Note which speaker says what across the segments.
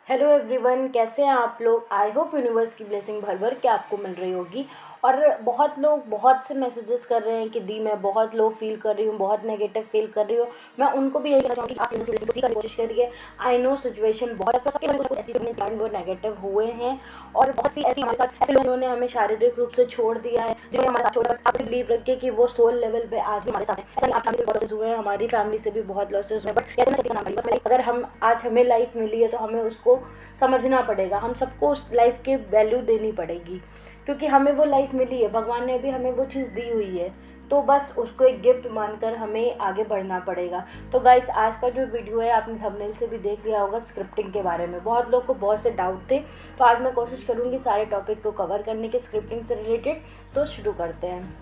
Speaker 1: Hello everyone, कैसे हैं आप लोग। आई होप यूनिवर्स की ब्लेसिंग भर भर के आपको मिल रही होगी। और बहुत लोग बहुत से मैसेजेस कर रहे हैं कि दी मैं बहुत लो फील कर रही हूँ, बहुत नेगेटिव फील कर रही हूँ। मैं उनको भी यही कहना चाहूँगी कि आप यूनिवर्स की ब्लेसिंग की कोशिश करिए। आई नो सिचुएशन बहुत सबके ऐसी वो नेगेटिव हुए हैं और बहुत सी ऐसी हमारे साथ ऐसे लोगों ने हमें शारीरिक रूप से छोड़ दिया है, जिन्होंने हमारे साथ छोड़ा। आप बिलीव रखिए कि वो सोल लेवल पे आज भी हमारे साथ है। ऐसा नहीं, आप फैमिली से बहुत लॉसेस हुए हैं, हमारी फैमिली से भी बहुत लॉसेस हुए हैं, बट कहते हैं ना, बस अगर हम आज हमें लाइफ मिली है तो हमें उसको समझना पड़ेगा। हम सबको उस लाइफ की वैल्यू देनी पड़ेगी, क्योंकि हमें वो लाइफ मिली है, भगवान ने भी हमें वो चीज़ दी हुई है। तो बस उसको एक गिफ्ट मानकर हमें आगे बढ़ना पड़ेगा। तो गाइस, आज का जो वीडियो है आपने थंबनेल से भी देख लिया होगा, स्क्रिप्टिंग के बारे में बहुत लोग को बहुत से डाउट थे। तो आज मैं कोशिश करूँगी सारे टॉपिक को कवर करने के स्क्रिप्टिंग से रिलेटेड। तो शुरू करते हैं।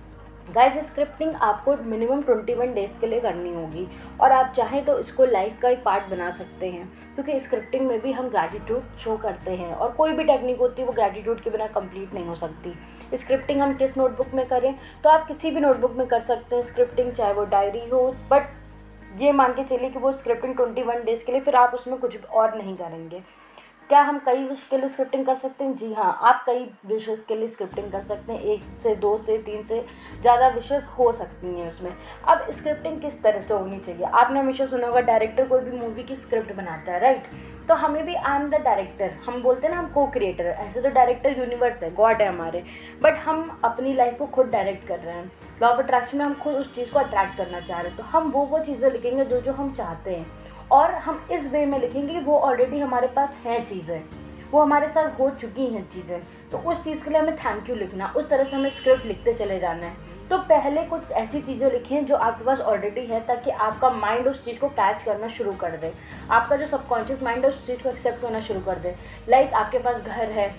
Speaker 1: गाइस, स्क्रिप्टिंग आपको मिनिमम 21 डेज़ के लिए करनी होगी और आप चाहें तो इसको लाइफ का एक पार्ट बना सकते हैं, क्योंकि स्क्रिप्टिंग में भी हम ग्रैटिट्यूड शो करते हैं और कोई भी टेक्निक होती है वो ग्रैटिट्यूड के बिना कंप्लीट नहीं हो सकती। स्क्रिप्टिंग हम किस नोटबुक में करें, तो आप किसी भी नोटबुक में कर सकते हैं स्क्रिप्टिंग, चाहे वो डायरी हो, बट ये मान के चलिए कि वो स्क्रिप्टिंग 21 डेज़ के लिए, फिर आप उसमें कुछ और नहीं करेंगे। क्या हम कई विश के लिए स्क्रिप्टिंग कर सकते हैं? जी हाँ, आप कई विशेस के लिए स्क्रिप्टिंग कर सकते हैं। 1 से 2 से 3 से ज़्यादा विशेस हो सकती हैं उसमें। अब स्क्रिप्टिंग किस तरह से होनी चाहिए? आपने हमेशा सुना होगा डायरेक्टर कोई भी मूवी की स्क्रिप्ट बनाता है, राइट? तो हमें भी आई एम द डायरेक्टर, हम बोलते हैं ना हम को क्रिएटर। ऐसे तो डायरेक्टर यूनिवर्स है, गॉड है हमारे, बट हम अपनी लाइफ को खुद डायरेक्ट कर रहे हैं। लॉ ऑफ अट्रैक्शन में हम खुद उस चीज़ को अट्रैक्ट करना चाह रहे हैं, तो हम वो चीज़ें लिखेंगे जो हम चाहते हैं, और हम इस वे में लिखेंगे वो ऑलरेडी हमारे पास हैं चीज़ें, वो हमारे साथ हो चुकी हैं चीज़ें। तो उस चीज़ के लिए हमें थैंक यू लिखना, उस तरह से हमें स्क्रिप्ट लिखते चले जाना है। तो पहले कुछ ऐसी चीज़ें लिखें जो आपके पास ऑलरेडी है, ताकि आपका माइंड उस चीज़ को कैच करना शुरू कर दे, आपका जो सबकॉन्शियस माइंड है उस चीज़ को एक्सेप्ट करना शुरू कर दे। लाइक आपके पास घर है,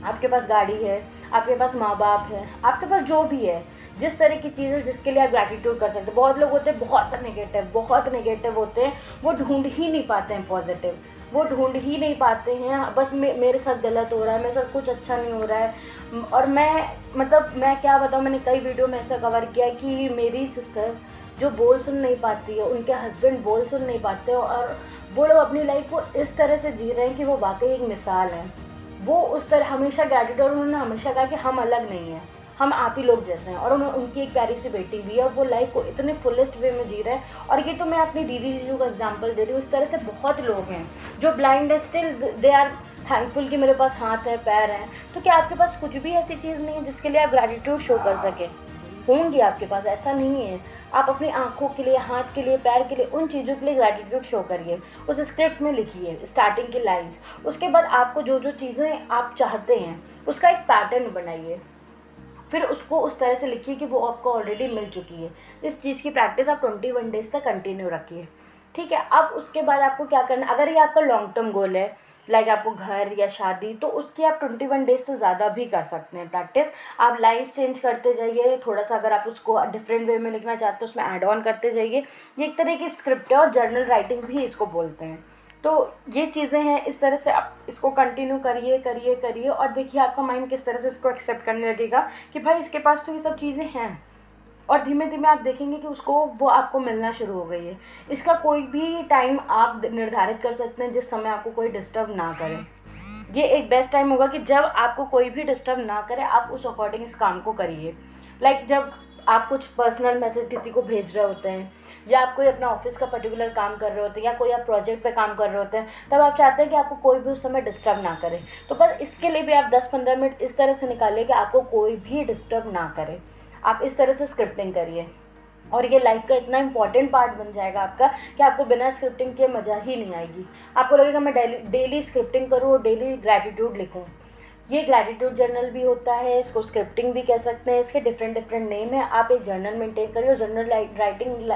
Speaker 1: आपके पास गाड़ी है, आपके पास माँ बाप है, आपके पास जो भी है, जिस तरह की चीज़ें जिसके लिए आप ग्रैटिट्यूड कर सकते हैं। बहुत लोग होते हैं बहुत नेगेटिव होते हैं, वो ढूंढ ही नहीं पाते हैं पॉजिटिव, वो ढूंढ ही नहीं पाते हैं। बस मेरे साथ गलत हो रहा है, मेरे साथ कुछ अच्छा नहीं हो रहा है। और मैं क्या बताऊँ, मैंने कई वीडियो में ऐसा कवर किया कि मेरी सिस्टर जो बोल सुन नहीं पाती है, उनके हस्बैंड बोल सुन नहीं पाते, और वो लोग अपनी लाइफ को इस तरह से जी रहे हैं कि वो वाकई एक मिसाल है। वो उस तरह हमेशा ग्रैटिट्यूड, उन्होंने हमेशा कहा कि हम अलग नहीं हैं, हम आप ही लोग जैसे हैं। और उनकी एक प्यारी सी बेटी भी है, वो लाइफ को इतने फुलेस्ट वे में जी रहे हैं। और ये तो मैं अपनी दीदी जीजू का एग्जांपल दे रही हूँ, इस तरह से बहुत लोग हैं जो ब्लाइंड है, स्टिल दे आर थैंकफुल कि मेरे पास हाथ है, पैर हैं। तो क्या आपके पास कुछ भी ऐसी चीज़ नहीं है जिसके लिए आप ग्रैटिट्यूड शो कर सकें? होंगी आपके पास, ऐसा नहीं है। आप अपनी आंखों के लिए, हाथ के लिए, पैर के लिए, उन चीज़ों के लिए ग्रैटिट्यूड शो करिए, उस स्क्रिप्ट में लिखिए स्टार्टिंग की लाइंस। उसके बाद आपको जो जो चीज़ें आप चाहते हैं उसका एक पैटर्न बनाइए, फिर उसको उस तरह से लिखिए कि वो आपको ऑलरेडी मिल चुकी है। इस चीज़ की प्रैक्टिस आप 21 डेज़ तक कंटिन्यू रखिए, ठीक है। अब उसके बाद आपको क्या करना, अगर ये आपका लॉन्ग टर्म गोल है, लाइक आपको घर या शादी, तो उसकी आप 21 डेज से ज़्यादा भी कर सकते हैं प्रैक्टिस। आप लाइन्स चेंज करते जाइए थोड़ा सा, अगर आप उसको डिफरेंट वे में लिखना चाहते हैं उसमें ऐड ऑन करते जाइए। ये एक तरह की स्क्रिप्ट है और जर्नल राइटिंग भी इसको बोलते हैं। तो ये चीज़ें हैं, इस तरह से आप इसको कंटिन्यू करिए करिए करिए, और देखिए आपका माइंड किस तरह से इसको एक्सेप्ट करने लगेगा कि भाई इसके पास तो ये सब चीज़ें हैं। और धीमे धीमे आप देखेंगे कि उसको वो आपको मिलना शुरू हो गई है। इसका कोई भी टाइम आप निर्धारित कर सकते हैं जिस समय आपको कोई डिस्टर्ब ना करे। ये एक बेस्ट टाइम होगा कि जब आपको कोई भी डिस्टर्ब ना करे, आप उस अकॉर्डिंग इस काम को करिए। लाइक जब आप कुछ पर्सनल मैसेज किसी को भेज रहे होते हैं, या आप कोई अपना ऑफिस का पर्टिकुलर काम कर रहे होते हैं, या कोई आप प्रोजेक्ट पे काम कर रहे होते हैं, तब आप चाहते हैं कि आपको कोई भी उस समय डिस्टर्ब ना करे। तो बस इसके लिए भी आप 10-15 मिनट इस तरह से निकालिए कि आपको कोई भी डिस्टर्ब ना करे। आप इस तरह से स्क्रिप्टिंग करिए, और ये लाइफ का इतना इंपॉर्टेंट पार्ट बन जाएगा आपका कि आपको बिना स्क्रिप्टिंग के मज़ा ही नहीं आएगी। आपको लगेगा मैं डेली स्क्रिप्टिंग करूँ और डेली ग्रैटिट्यूड लिखूँ। ये ग्रैटिट्यूड जर्नल भी होता है, इसको स्क्रिप्टिंग भी कह सकते हैं, इसके डिफरेंट नेम है। आप एक जर्नल मेंटेन करिए और जर्नल राइटिंग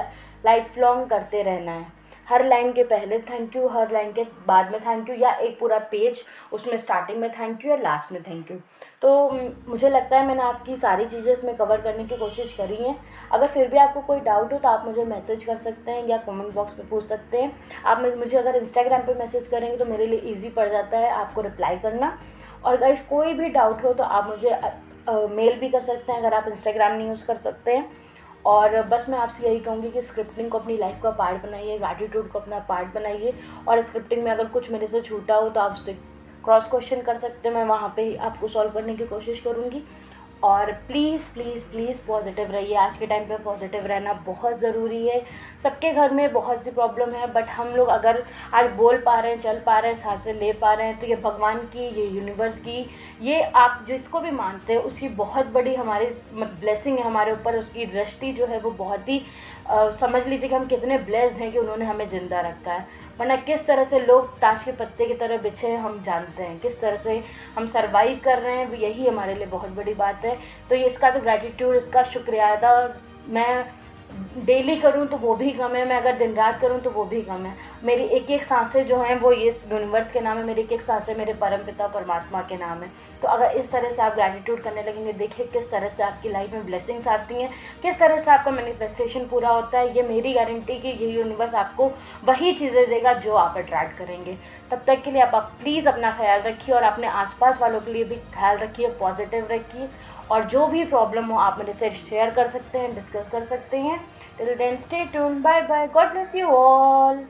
Speaker 1: लाइफ लॉन्ग करते रहना है। हर लाइन के पहले थैंक यू, हर लाइन के बाद में थैंक यू, या एक पूरा पेज उसमें स्टार्टिंग में थैंक यू या लास्ट में थैंक यू। तो मुझे लगता है मैंने आपकी सारी चीज़ें इसमें कवर करने की कोशिश करी हैं। अगर फिर भी आपको कोई डाउट हो तो आप मुझे मैसेज कर सकते हैं या कमेंट बॉक्स में पूछ सकते हैं। आप मुझे अगर इंस्टाग्राम पे मैसेज करेंगे तो मेरे लिए ईजी पड़ जाता है आपको रिप्लाई करना। और गाइस, कोई भी डाउट हो तो आप मुझे मेल भी कर सकते हैं अगर आप इंस्टाग्राम नहीं यूज़ कर सकते हैं। और बस मैं आपसे यही कहूँगी कि स्क्रिप्टिंग को अपनी लाइफ का पार्ट बनाइए, ग्रैटिट्यूड को अपना पार्ट बनाइए। और स्क्रिप्टिंग में अगर कुछ मेरे से छूटा हो तो आप उससे क्रॉस क्वेश्चन कर सकते हैं, मैं वहाँ पे ही आपको सॉल्व करने की कोशिश करूँगी। और प्लीज़ प्लीज़ प्लीज़ पॉजिटिव रहिए। आज के टाइम पे पॉजिटिव रहना बहुत ज़रूरी है। सबके घर में बहुत सी प्रॉब्लम है, बट हम लोग अगर आज बोल पा रहे हैं, चल पा रहे हैं, सांसें ले पा रहे हैं, तो ये भगवान की, ये यूनिवर्स की, ये आप जिसको भी मानते हैं उसकी बहुत बड़ी हमारी ब्लेसिंग है हमारे ऊपर। उसकी दृष्टि जो है वो बहुत ही समझ लीजिए कि हम कितने ब्लेस्ड हैं कि उन्होंने हमें ज़िंदा रखा है। वरना किस तरह से लोग ताश के पत्ते की तरह बिछे हैं हम जानते हैं, किस तरह से हम सर्वाइव कर रहे हैं, यही हमारे लिए बहुत बड़ी बात है। तो ये इसका तो ग्रैटिट्यूड, इसका शुक्रिया अदा मैं डेली करूँ तो वो भी कम है, मैं अगर दिन रात करूँ तो वो भी कम है। मेरी एक एक सांसें जो हैं वो इस यूनिवर्स के नाम है, मेरी एक एक सांसें मेरे परम पिता परमात्मा के नाम है। तो अगर इस तरह से आप ग्रैटिट्यूड करने लगेंगे, देखिए किस तरह से आपकी लाइफ में ब्लेसिंग्स आती हैं, किस तरह से आपका मैनिफेस्टेशन पूरा होता है। ये मेरी गारंटी कि ये यूनिवर्स आपको वही चीज़ें देगा जो आप अट्रैक्ट करेंगे। तब तक के लिए आप प्लीज़ अपना ख्याल रखिए और अपने आसपास वालों के लिए भी ख्याल रखिए, पॉजिटिव रखिए। और जो भी प्रॉब्लम हो आप मेरे से शेयर कर सकते हैं, डिस्कस कर सकते हैं। Till then stay tuned, bye bye, God bless you all.